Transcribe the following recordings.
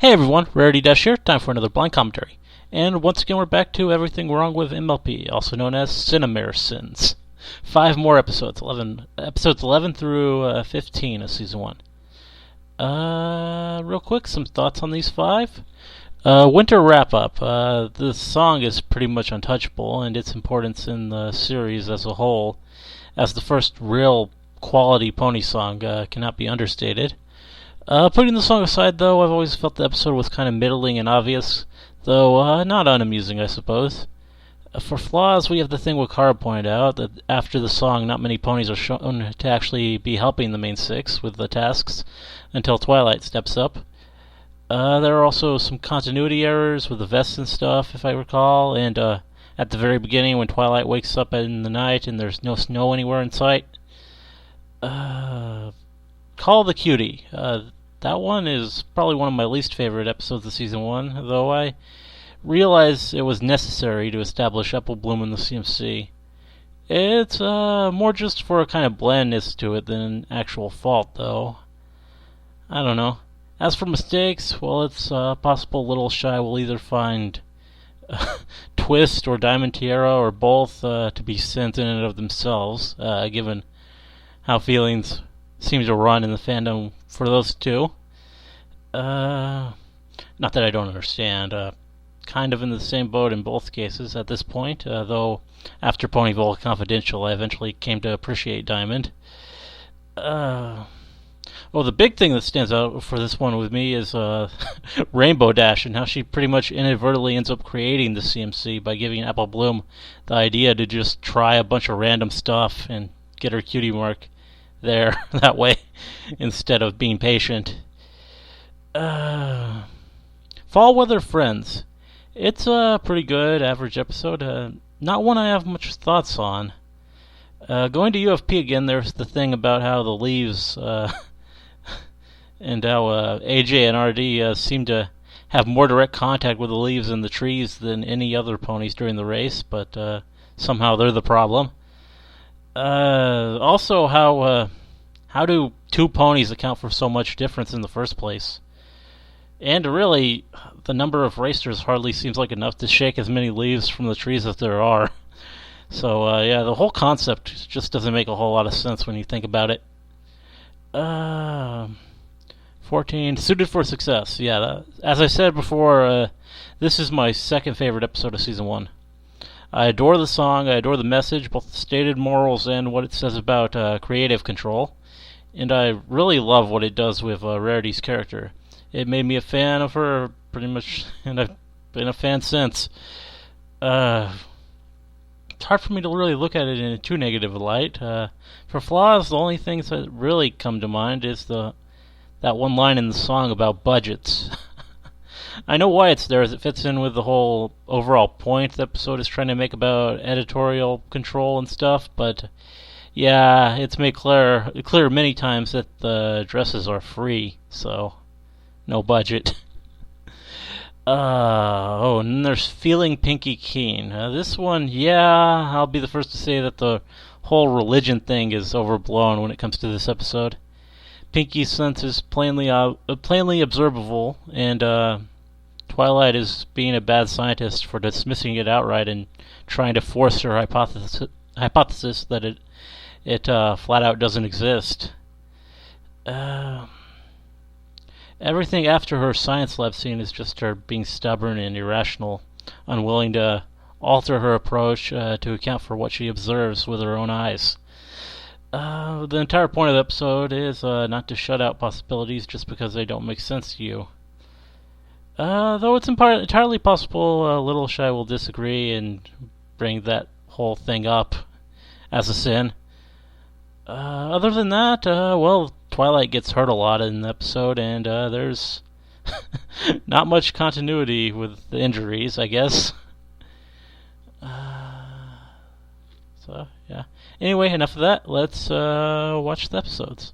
Hey everyone, Rarity Dash here, time for another blind commentary. And once again we're back to everything wrong with MLP, also known as Cinemare Sins. 5 more episodes, episodes 11 through 15 of Season 1. Real quick, some thoughts on these 5. Winter wrap-up. The song is pretty much untouchable, and its importance in the series as a whole, as the first real quality pony song, cannot be understated. Putting the song aside, though, I've always felt the episode was kind of middling and obvious, though not unamusing, I suppose. For flaws, we have the thing Wakara pointed out, that after the song, not many ponies are shown to actually be helping the main 6 with the tasks, until Twilight steps up. There are also some continuity errors with the vests and stuff, if I recall, and at the very beginning when Twilight wakes up in the night and there's no snow anywhere in sight. Call the Cutie. That one is probably one of my least favorite episodes of Season 1, though I realize it was necessary to establish Apple Bloom in the CMC. It's more just for a kind of blandness to it than an actual fault, though. I don't know. As for mistakes, well, it's possible Littleshy will either find Twist or Diamond Tiara or both to be sins in and of themselves, given how feelings seem to run in the fandom for those two. Not that I don't understand. Kind of in the same boat in both cases at this point, though after Ponyville Confidential I eventually came to appreciate Diamond. Well, the big thing that stands out for this one with me is Rainbow Dash and how she pretty much inadvertently ends up creating the CMC by giving Apple Bloom the idea to just try a bunch of random stuff and get her cutie mark there that way instead of being patient. Fall Weather Friends. It's a pretty good average episode. Not one I have much thoughts on. Going to UFP again, there's the thing about how the leaves and how AJ and RD seem to have more direct contact with the leaves and the trees than any other ponies during the race, but somehow they're the problem. Also, how do 2 ponies account for so much difference in the first place? And really, the number of racers hardly seems like enough to shake as many leaves from the trees as there are. So, yeah, the whole concept just doesn't make a whole lot of sense when you think about it. 14, Suited for Success. Yeah, as I said before, this is my second favorite episode of Season 1. I adore the song, I adore the message, both the stated morals and what it says about creative control. And I really love what it does with Rarity's character. It made me a fan of her, pretty much, and I've been a fan since. It's hard for me to really look at it in a too negative a light. For flaws, the only things that really come to mind is that one line in the song about budgets. I know why it's there, as it fits in with the whole overall point the episode is trying to make about editorial control and stuff, but yeah, it's made clear many times that the dresses are free, so no budget. And then there's Feeling Pinkie Keen. This one, yeah, I'll be the first to say that the whole religion thing is overblown when it comes to this episode. Pinkie's sense is plainly observable, and Twilight is being a bad scientist for dismissing it outright and trying to force her hypothesis that it flat out doesn't exist. Everything after her science lab scene is just her being stubborn and irrational, unwilling to alter her approach to account for what she observes with her own eyes. The entire point of the episode is not to shut out possibilities just because they don't make sense to you. Though it's entirely possible Littleshy will disagree and bring that whole thing up as a sin. Other than that, well, Twilight gets hurt a lot in the episode, and there's not much continuity with the injuries, I guess. So, yeah. Anyway, enough of that. Let's watch the episodes.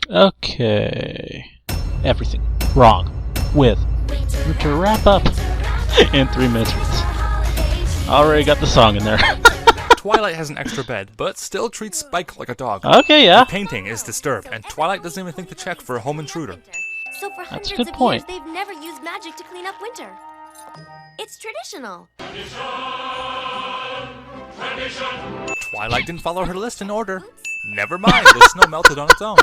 Okay. Everything wrong with Winter Wrap-Up in 3 minutes. Already got the song in there. Twilight has an extra bed, but still treats Spike like a dog. Okay, yeah. The painting is disturbed, and Twilight doesn't even think to check for a home intruder. So for That's a hundreds good of point. years, they've never used magic to clean up winter. It's traditional. Twilight didn't follow her list in order. Never mind, the snow melted on its own.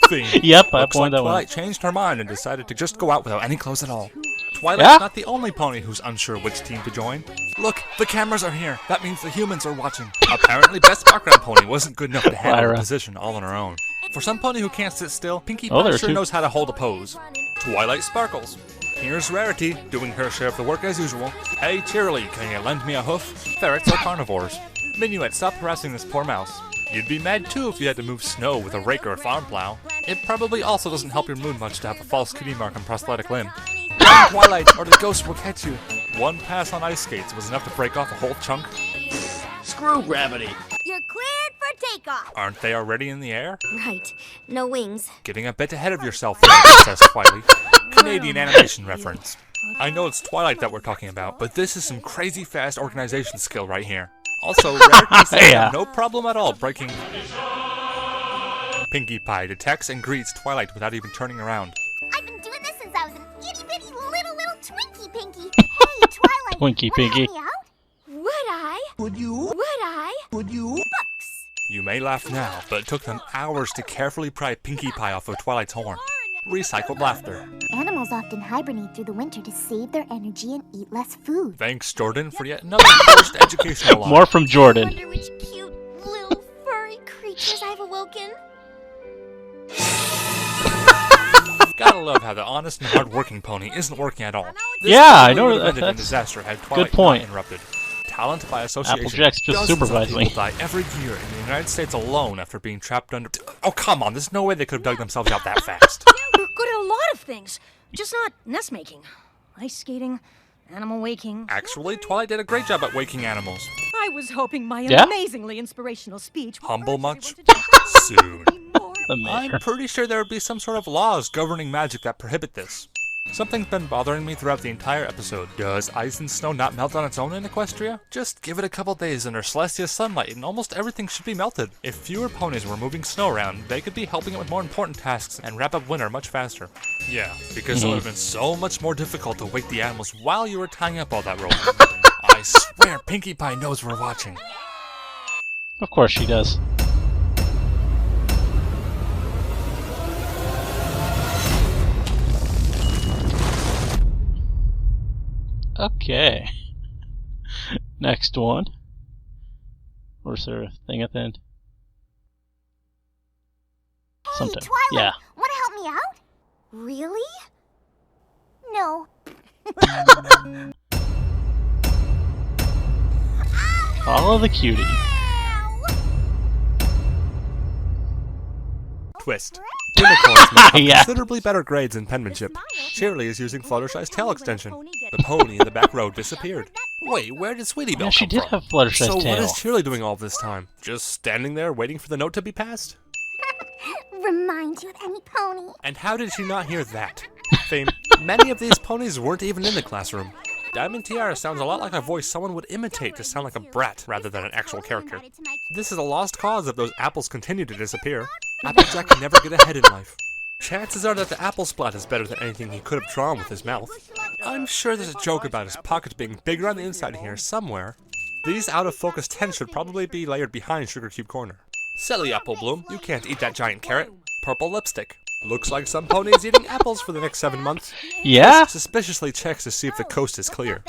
Theme. Yep, I Looks like pointed that one. Twilight changed her mind and decided to just go out without any clothes at all. Twilight's Yeah? not the only pony who's unsure which team to join. Look, the cameras are here. That means the humans are watching. Apparently, Best Background Pony wasn't good enough to handle the Lyra. position all on her own. For some pony who can't sit still, Pinkie Oh, Pie there are sure two. knows how to hold a pose. Twilight sparkles. Here's Rarity, doing her share of the work as usual. Hey, Cheerily, can you lend me a hoof? Ferrets are carnivores. Minuet, stop harassing this poor mouse. You'd be mad too if you had to move snow with a rake or a farm plow. It probably also doesn't help your mood much to have a false kitty mark on prosthetic limb. Run, Twilight, or the ghost will catch you. One pass on ice skates was enough to break off a whole chunk. Screw gravity. You're cleared for takeoff. Aren't they already in the air? Right. No wings. Getting a bit ahead of yourself there, says Twilight. Canadian animation reference. I know it's Twilight that we're talking about, but this is some crazy fast organization skill right here. Also, Rarity says Yeah. no problem at all breaking... Pinkie Pie detects and greets Twilight without even turning around. I've been doing this since I was an itty-bitty little Twinkie, Pinkie. Hey, Twilight. Twinkie, wanna Pinkie. help me out? Would I? Would you? Would I? Would you? Books. You may laugh now, but it took them hours to carefully pry Pinkie Pie off of Twilight's horn. Recycled laughter. Animals often hibernate through the winter to save their energy and eat less food. Thanks, Jordan, for yet another first educational line. More from Jordan. Wonder which cute little furry creatures I've awoken. Gotta love how the honest and hard-working pony isn't working at all. This Yeah, I probably know would have ended in that's disaster had Twilight point. not interrupted. Talent by association. Applejack's just Dozens supervised of me. people die every year in the United States alone after being trapped under... Oh, come on, there's no way they could have dug themselves out that fast. We're good at a lot of things, just not nest making. Ice skating, animal waking. Actually, Twilight did a great job at waking animals. I was hoping my Yeah? amazingly inspirational speech would Humble urge much? everyone to do Soon. more. The mayor. I'm pretty sure there would be some sort of laws governing magic that prohibit this. Something's been bothering me throughout the entire episode. Does ice and snow not melt on its own in Equestria? Just give it a couple days under Celestia sunlight and almost everything should be melted. If fewer ponies were moving snow around, they could be helping it with more important tasks and wrap up winter much faster. Yeah, because it would have been so much more difficult to wake the animals while you were tying up all that rope. I swear Pinkie Pie knows we're watching. Of course she does. Okay. Next one. Or is there a thing at the end? Hey, Sometime. Twilight. Yeah. Want to help me out? Really? No. Follow the cutie. Twist. Unicorns may have Yeah. considerably better grades in penmanship. Shirley is using Fluttershy's tail extension. The pony in the back row disappeared. Wait, where did Sweetie Belle Yeah, she come did from? have Fluttershy's So tail. what is Shirley doing all this time? Just standing there waiting for the note to be passed? Remind you of any pony. And how did she not hear that? Fame, many of these ponies weren't even in the classroom. Diamond Tiara sounds a lot like a voice someone would imitate to sound like a brat rather than an actual character. This is a lost cause if those apples continue to disappear. Applejack can never get ahead in life. Chances are that the apple splat is better than anything he could have drawn with his mouth. I'm sure there's a joke about his pockets being bigger on the inside here somewhere. These out-of-focus tents should probably be layered behind Sugar Cube Corner. Silly Apple Bloom, you can't eat that giant carrot. Purple lipstick. Looks like some pony is eating apples for the next 7 months. Yeah? Suspiciously checks to see if the coast is clear.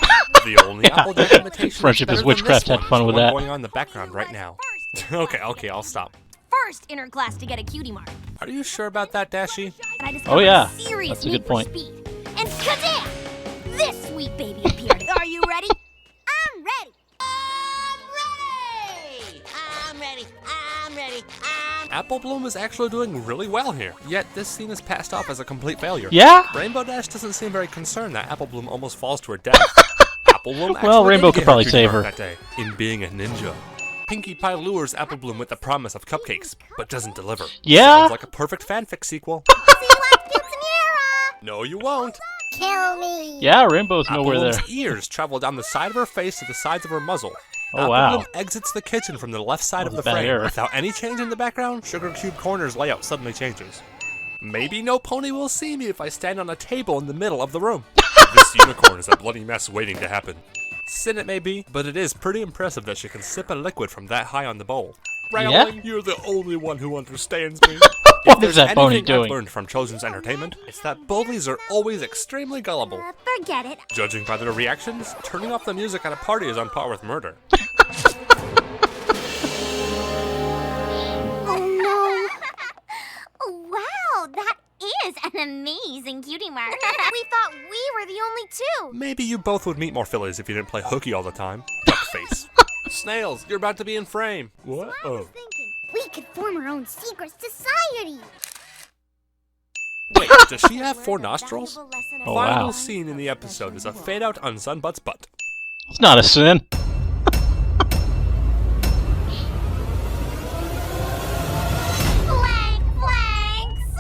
The only Applejack imitation Friendship better is than Witchcraft this had fun one, with the one that. going on in the background right now. Okay, I'll stop. First inner class to get a cutie mark. Are you sure about that, Dashie? And I Oh, yeah. serious That's a need good for point. speed. And kazam! This sweet baby appeared. Are you ready? I'm ready. I'm ready. Apple Bloom is actually doing really well here, yet this scene is passed off as a complete failure. Yeah? Rainbow Dash doesn't seem very concerned that Apple Bloom almost falls to her death. Apple Bloom actually Well, Rainbow did could get probably cutie save mark her. that day in being a ninja. Pinkie Pie lures Apple Bloom with the promise of cupcakes, but doesn't deliver. Yeah? Sounds like a perfect fanfic sequel. See you at Quinceanera. No, you won't. Kill me. Yeah, Rainbow's Apple nowhere there. Bloom's ears travel down the side of her face to the sides of her muzzle. Oh, Apple wow. Bloom exits the kitchen from the left side of the bad frame. error. Without any change in the background, Sugar Cube Corner's layout suddenly changes. Maybe no pony will see me if I stand on a table in the middle of the room. This unicorn is a bloody mess waiting to happen. Sin it may be, but it is pretty impressive that she can sip a liquid from that high on the bowl. Rambling, you're the only one who understands me. What is that pony I've doing? learned from Children's Entertainment, it's that bullies are always extremely gullible. Forget it. Judging by their reactions, turning off the music at a party is on par with murder. Oh no. Wow, that is an amazing cutie mark. We thought we were the only two. Maybe you both would meet more fillies if you didn't play hooky all the time. Duckface. Snails, you're about to be in frame. What? Oh. We could form our own secret society. Wait, does she have 4 nostrils? Oh, Final wow. scene in the episode is a fade out on Sunbutt's butt. It's not a sin. Flanks.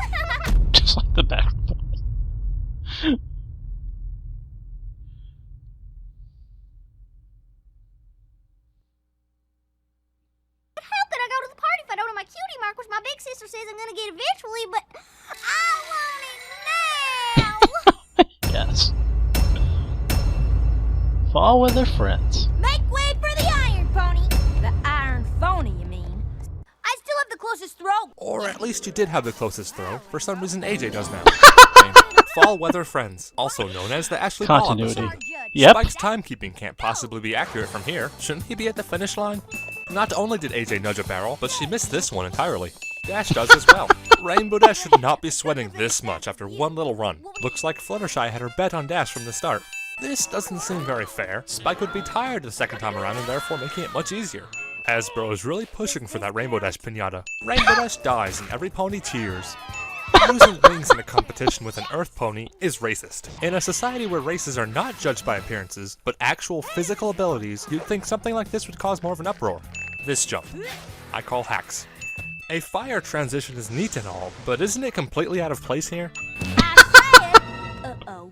Just like the back. How could I go to the party if I don't have my cutie mark, which my big sister says I'm gonna get eventually, but I want it now. Yes. Fall with their friends. Make way for the iron pony. The iron phony, you mean? I still have the closest throw. Or at least you did have the closest throw. For some reason, AJ does now. Fall Weather Friends, also known as the Ashley Ball Continuity. episode. Yep. Spike's timekeeping can't possibly be accurate from here. Shouldn't he be at the finish line? Not only did AJ nudge a barrel, but she missed this one entirely. Dash does as well. Rainbow Dash should not be sweating this much after one little run. Looks like Fluttershy had her bet on Dash from the start. This doesn't seem very fair. Spike would be tired the second time around and therefore making it much easier. Hasbro is really pushing for that Rainbow Dash pinata. Rainbow Dash dies and every pony cheers. Using wings in a competition with an Earth pony is racist. In a society where races are not judged by appearances, but actual physical abilities, you'd think something like this would cause more of an uproar. This jump, I call hacks. A fire transition is neat and all, but isn't it completely out of place here? Uh-oh.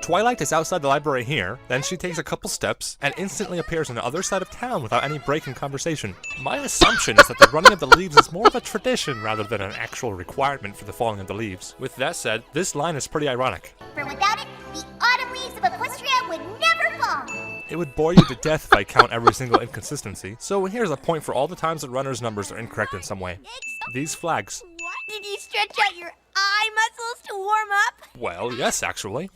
Twilight is outside the library here, then she takes a couple steps and instantly appears on the other side of town without any break in conversation. My assumption is that the running of the leaves is more of a tradition rather than an actual requirement for the falling of the leaves. With that said, this line is pretty ironic. For without it, the autumn leaves of Equestria would never fall. It would bore you to death if I count every single inconsistency, so here's a point for all the times that runners' numbers are incorrect in some way. These flags. What? Did you stretch out your eye muscles to warm up? Well, yes, actually.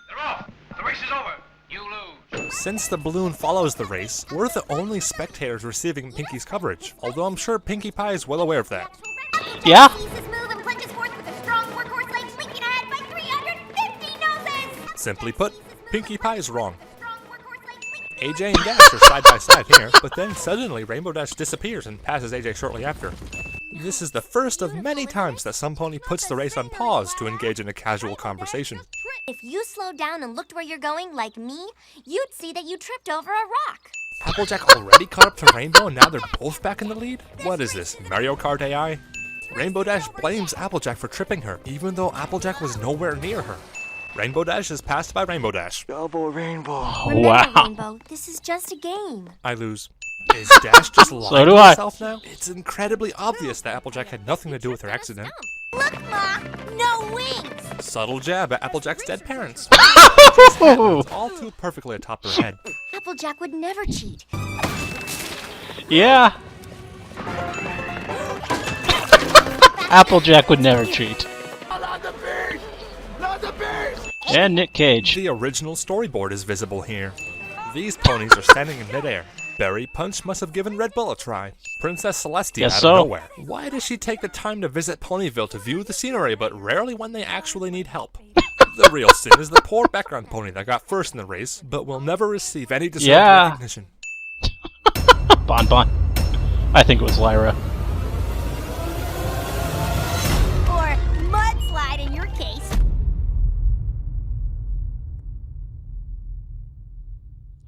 They're off. The race is over. You lose. Since the balloon follows the race, we're the only spectators receiving Pinkie's coverage, although I'm sure Pinkie Pie is well aware of that. Yeah. Pieces move and plunges forth with a strong workhorse legs leaping ahead by 350 noses. Simply put, Pinkie Pie is wrong. Strong workhorse legs leaping AJ and Dash are side by side here, but then suddenly Rainbow Dash disappears and passes AJ shortly after. This is the first of many times that some pony puts the race on pause to engage in a casual conversation. If you slowed down and looked where you're going, like me, you'd see that you tripped over a rock. Applejack already caught up to Rainbow and now they're both back in the lead? What is this, Mario Kart AI? Rainbow Dash blames Applejack for tripping her, even though Applejack was nowhere near her. Rainbow Dash is passed by Rainbow Dash. Double rainbow. Remember, Wow. Rainbow, this is just a game. I lose. Is Dash just lying do to I. herself now? It's incredibly obvious that Applejack had nothing to do with her accident. Look, Ma, no wings. Subtle jab at Applejack's dead parents. Ooh. All too perfectly atop her head. Applejack would never cheat. Yeah. Applejack would never cheat. Not the beast! Not the beast! And Nick Cage. The original storyboard is visible here. These ponies are standing in midair. Berry Punch must have given Red Bull a try. Princess Celestia Guess out so. of nowhere. Why does she take the time to visit Ponyville to view the scenery, but rarely when they actually need help? The real sin is the poor background pony that got first in the race, but will never receive any deserved Yeah. recognition. Bon Bon. I think it was Lyra. Or mudslide in your case.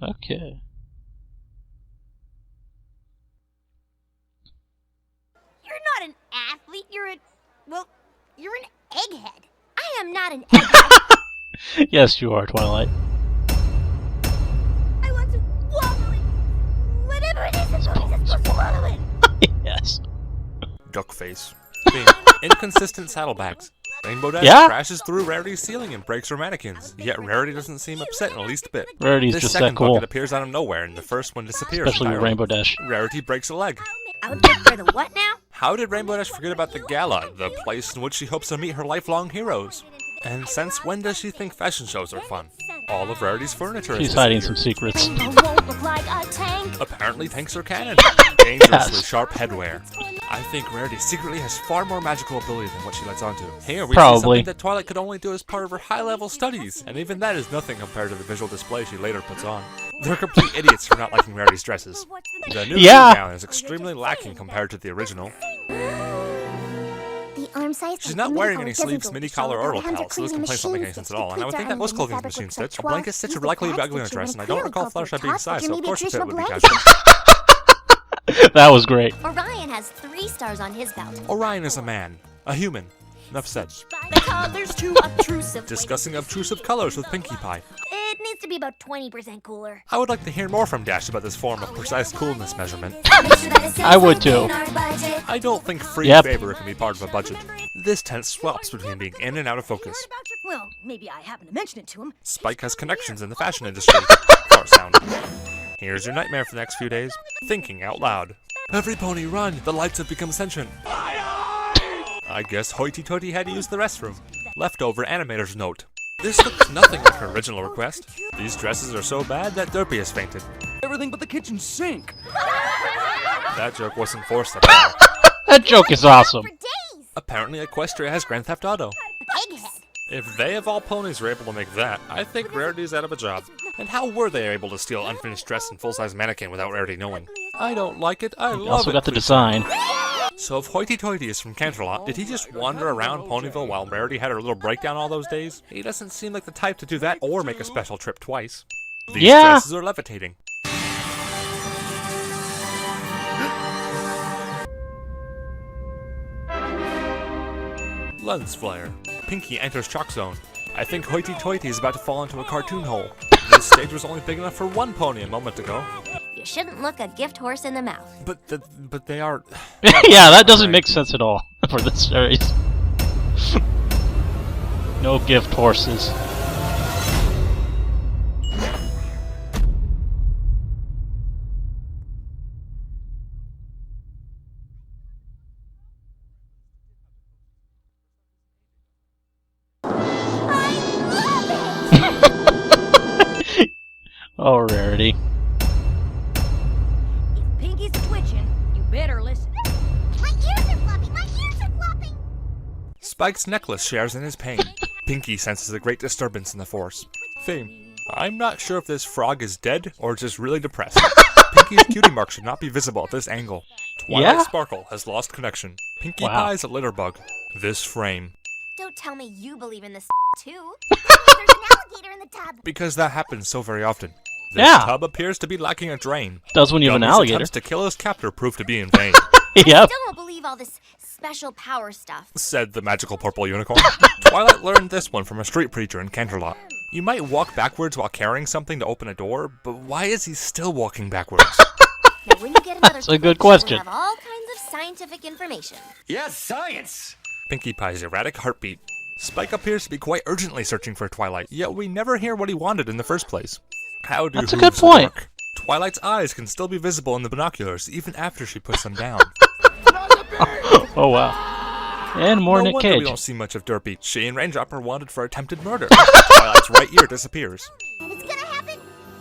Okay. You're not an athlete, you're an egghead. I am not an egghead. Yes, you are, Twilight. I want to wallow in whatever it is that noise is supposed to wallow in. Yes. Duck face. Theme. Inconsistent saddlebags. Rainbow Dash Yeah? crashes through Rarity's ceiling and breaks her mannequins, yet Rarity doesn't seem upset in the least bit. Rarity's This just second that cool. bucket appears out of nowhere, and the first one disappears Especially with entirely. Rainbow Dash. Rarity breaks a leg. Outfit for the what now? How did Rainbow Dash forget about the gala, the place in which she hopes to meet her lifelong heroes? And since when does she think fashion shows are fun? All of Rarity's furniture She's is hiding some disappeared. secrets. Rainbow won't look like a tank. Apparently tanks are canon. Dangerously Yes. sharp headwear. I think Rarity secretly has far more magical ability than what she lets on to. Here we see Probably. something that Twilight could only do as part of her high-level studies, and even that is nothing compared to the visual display she later puts on. They're complete idiots for not liking Rarity's dresses. The new Yeah. gown is extremely lacking compared to the original. The arm size She's not wearing any sleeves, mini collar, or lapels, so this complaint doesn't make any sense at all, and I would think that most clothing is machine stitch. A blanket stitch would likely be ugly on a dress, and I don't recall Fluttershy being sized, so of course the fit would be casual. That was great. Orion has 3 stars on his belt. Orion is a man. A human. Enough said. The color's too obtrusive. Discussing obtrusive colors with Pinkie Pie. It needs to be about 20% cooler. I would like to hear more from Dash about this form of precise coolness measurement. I would too. I don't think free Yep. favor can be part of a budget. This tent swaps between being in and out of focus. Well, maybe I happened to mention it to him. Spike has connections in the fashion industry. Fart sound. Here's your nightmare for the next few days. Thinking out loud. Every pony run! The lights have become sentient. I guess Hoity Toity had to use the restroom. Leftover animator's note. This looks nothing like her original request. These dresses are so bad that Derpy has fainted. Everything but the kitchen sink. That joke wasn't forced at all. That joke is awesome. For days. Apparently Equestria has Grand Theft Auto. Egghead. If they of all ponies were able to make that, I think Rarity's out of a job. And how were they able to steal unfinished dress and full-size mannequin without Rarity knowing? I don't like it, I love Also it. got the design. So if Hoity Toity is from Canterlot, did he just wander around Ponyville while Rarity had her little breakdown all those days? He doesn't seem like the type to do that or make a special trip twice. These Yeah. dresses are levitating. Lens flare. Pinkie enters Chalk Zone. I think Hoity Toity is about to fall into a cartoon hole. This stage was only big enough for one pony a moment ago. You shouldn't look a gift horse in the mouth. But they are... Yeah, that doesn't make sense at all for this series. No gift horses. Oh, Rarity. If Pinkie's twitching, you better listen. My ears are flopping. My ears are flopping. Spike's necklace shares in his pain. Pinkie senses a great disturbance in the force. Fame. I'm not sure if this frog is dead or just really depressed. Pinkie's cutie mark should not be visible at this angle. Twilight Yeah? Sparkle has lost connection. Pinkie Wow. Pie's a litter bug. This frame. Don't tell me you believe in this too. There's an alligator in the tub. Because that happens so very often. This Yeah. tub appears to be lacking a drain. Does when you have an Gumball's alligator. attempts to kill his captor prove to be in vain, Yep. Still don't believe all this special power stuff. said the magical purple unicorn. Twilight learned this one from a street preacher in Canterlot. You might walk backwards while carrying something to open a door, but why is he still walking backwards? Now, when you get another That's a good twitch, question. We'll have all kinds of scientific information. Yes, science. Pinkie Pie's erratic heartbeat. Spike appears to be quite urgently searching for Twilight, yet we never hear what he wanted in the first place. How do That's a good hooves point. work? Twilight's eyes can still be visible in the binoculars even after she puts them down. Oh, wow. And more No Nick wonder we Cage. don't see much of Derpy. She and Raindrop are wanted for attempted murder. Twilight's right ear disappears. And it's gonna happen.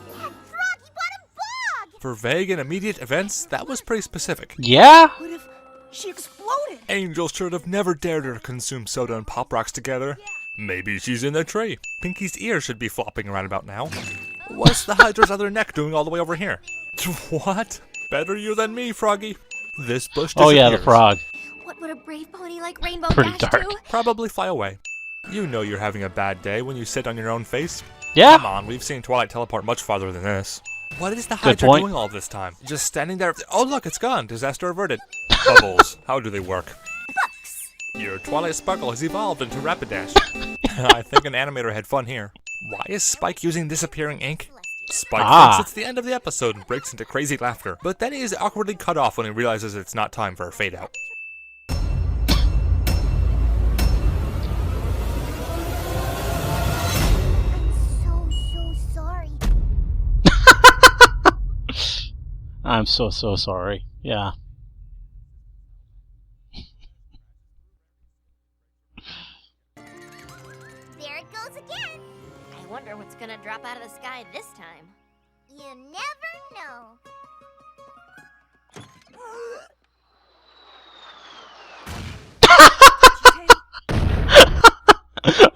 That froggy bottom bog. For vague and immediate events, that was pretty specific. Yeah? What if she exploded? Angels should have never dared her to consume soda and Pop Rocks together. Maybe she's in the tree. Pinkie's ear should be flopping around about now. What's the Hydra's other neck doing all the way over here? What? Better you than me, Froggy. This bush Oh, yeah, the disappears. frog. What would a brave pony like Rainbow Pretty Dash dark. do? Probably fly away. You know you're having a bad day when you sit on your own face. Come Yeah? on, we've seen Twilight teleport much farther than this. What is the Good Hydra point. doing all this time? Just standing there? Oh look, it's gone. Disaster averted. Bubbles. How do they work? Your Twilight Sparkle has evolved into Rapidash. I think an animator had fun here. Why is Spike using disappearing ink? Spike Ah. thinks it's the end of the episode and breaks into crazy laughter, but then he is awkwardly cut off when he realizes it's not time for a fade out. So sorry. I'm so sorry. Yeah. There it goes again. I wonder what's gonna drop out of the sky this time. You never know.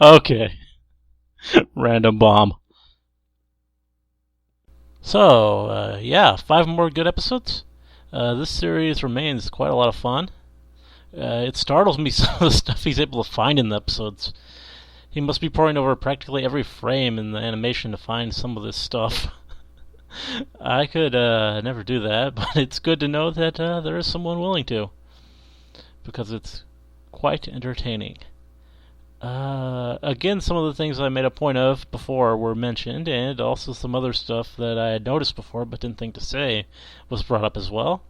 Okay. Random bomb. So, yeah, 5 more good episodes. This series remains quite a lot of fun. It startles me some of the stuff he's able to find in the episodes. He must be poring over practically every frame in the animation to find some of this stuff. I could never do that, but it's good to know that there is someone willing to, because it's quite entertaining. Again, some of the things I made a point of before were mentioned, and also some other stuff that I had noticed before but didn't think to say was brought up as well.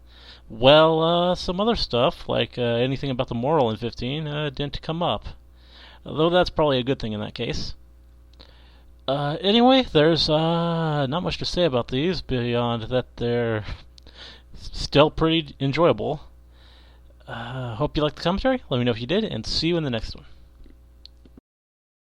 Well, some other stuff, like anything about the moral in 15, didn't come up. Though that's probably a good thing in that case. Anyway, there's not much to say about these beyond that they're still pretty enjoyable. Hope you liked the commentary. Let me know if you did, and see you in the next one.